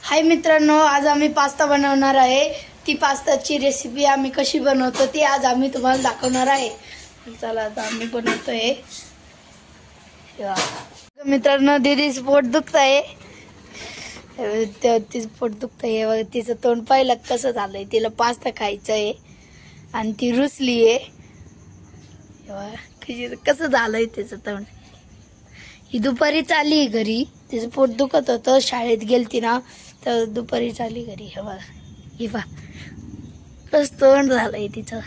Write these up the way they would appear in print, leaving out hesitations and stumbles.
हाय मित्रांनो, आज आम्ही पास्ता बनवणार आहे। ती पास्ताची रेसिपी आम्ही कशी बनवतो ती आज आम्ही तुम्हाला दाखवणार आहे। चला आता आम्ही बनवतोय। मित्रांनो, दीदीचं पोट दुखतंय। तिचं पोट दुखतंय बघा, तिचं तोंड पाहिलं कसं झालंय। तिला पास्ता खायचा आहे आणि ती रुसली आहे। कसं झालंय तिचं तोंड। ही दुपारी चाली घरी, तिचं पोट दुखत होतं, शाळेत गेलती ना तर दुपारी चाली घरी। हे बघा कसं तोंड झालंय तिचं।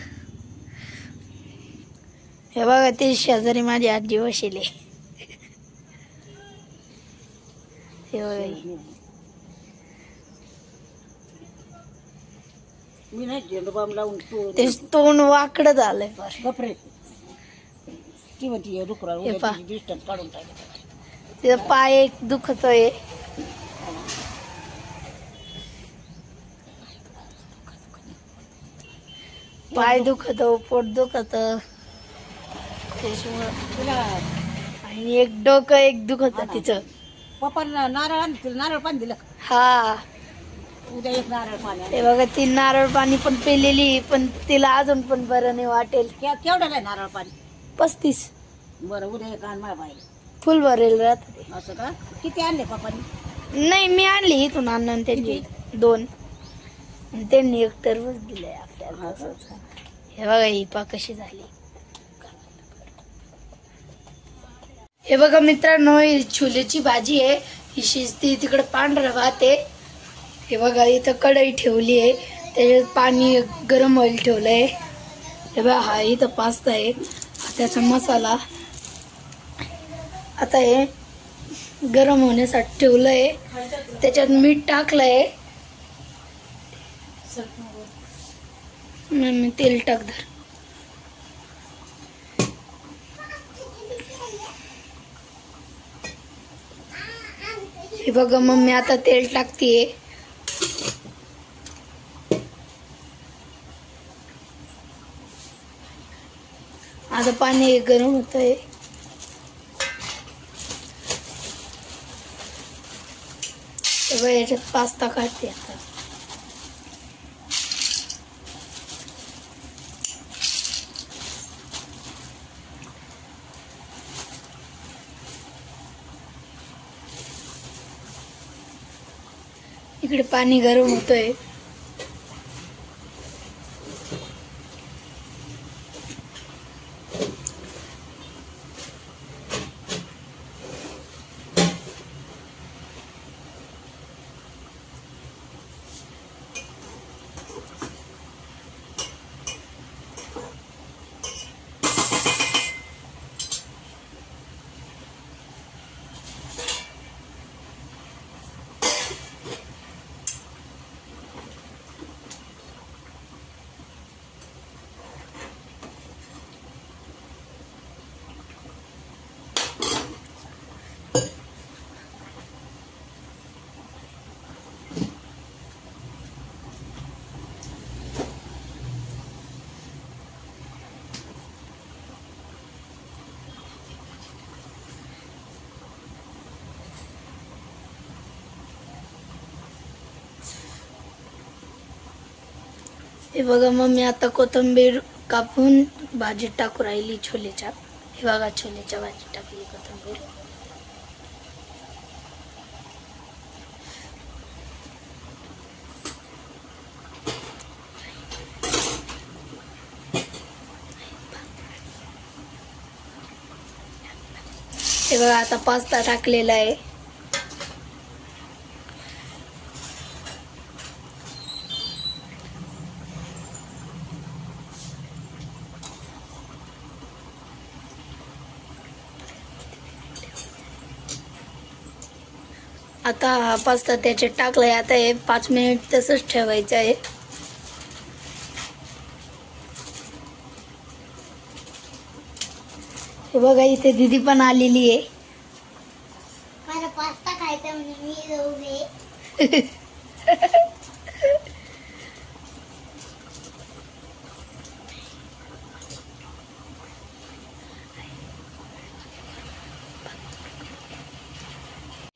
हे बघा, ते शेजारी माझी आजी बसले। हे बघा, ते तोंड वाकडं झालंय फार। तिचा पाय एक दुखतोय। पाय दुखत, पोट दुखत, आणि एक डोकं एक दुखत तिचं। पप्पा नारळ पाणी दिलं। हा, उद्या एक नारळ पाणी। हे बघा, ती नारळ पाणी पण पेलेली, पण तिला अजून पण बरं नाही वाटेल। केवढं आहे नारळ पाणी? 35। बरं, उद्या एक आण मला पाहिजे। फुल भरेल राहत। असं का? किती आणले पप्पानी? नाही, मी आणली इथून आणून त्यांनी 2, आणि त्यांनी एक टरबूज दिलंय आपल्याला। हे बघा, ही पा कशी झाली। हे बघा मित्रांनो, ही छोलेची भाजी आहे। ही शिजती, तिकडे पांढरा भात आहे। हे बघा, इथं कढई ठेवली आहे, त्याच्यात पाणी गरम व्हायला ठेवलंय। हे बघा, हा इथं पास्ता आहे, त्याचा मसाला आता हे गरम होण्यासाठी ठेवलंय। त्याच्यात मीठ टाकलंय, मी तेल टाक धर। हे बघा मम्मी आता तेल टाकतीये। आता पाणी गरम होतंय। याच्यात पास्ता काढते आता। इकडे पाणी गरम होतंय। हे बघा मम्मी आता कोथिंबीर कापून भाजीत टाकू राहिली छोलेच्या। हे बघा, छोलेच्या भाजीत टाकली कोथिंबीर। हे बघा, आता पास्ता टाकलेला आहे। आता हा पास्ता त्याच्यात टाकलाय। आता हे 5 मिनिट तसंच ठेवायचं आहे। हे बघा, इथे दीदी पण आलेली आहे। मला पास्ता खायचा म्हणून मी जाऊन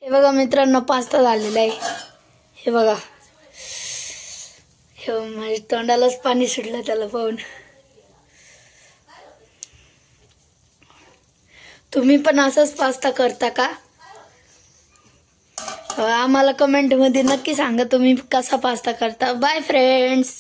हे बघा मित्रांनो, पास्ता झालेला आहे। हे बघा, हे माझ्या तोंडालाच पाणी सुटलं त्याला पाहून. तुम्ही पण असंच पास्ता करता का? आम्हाला कमेंट मध्ये नक्की सांगा तुम्ही कसा पास्ता करता. Bye friends.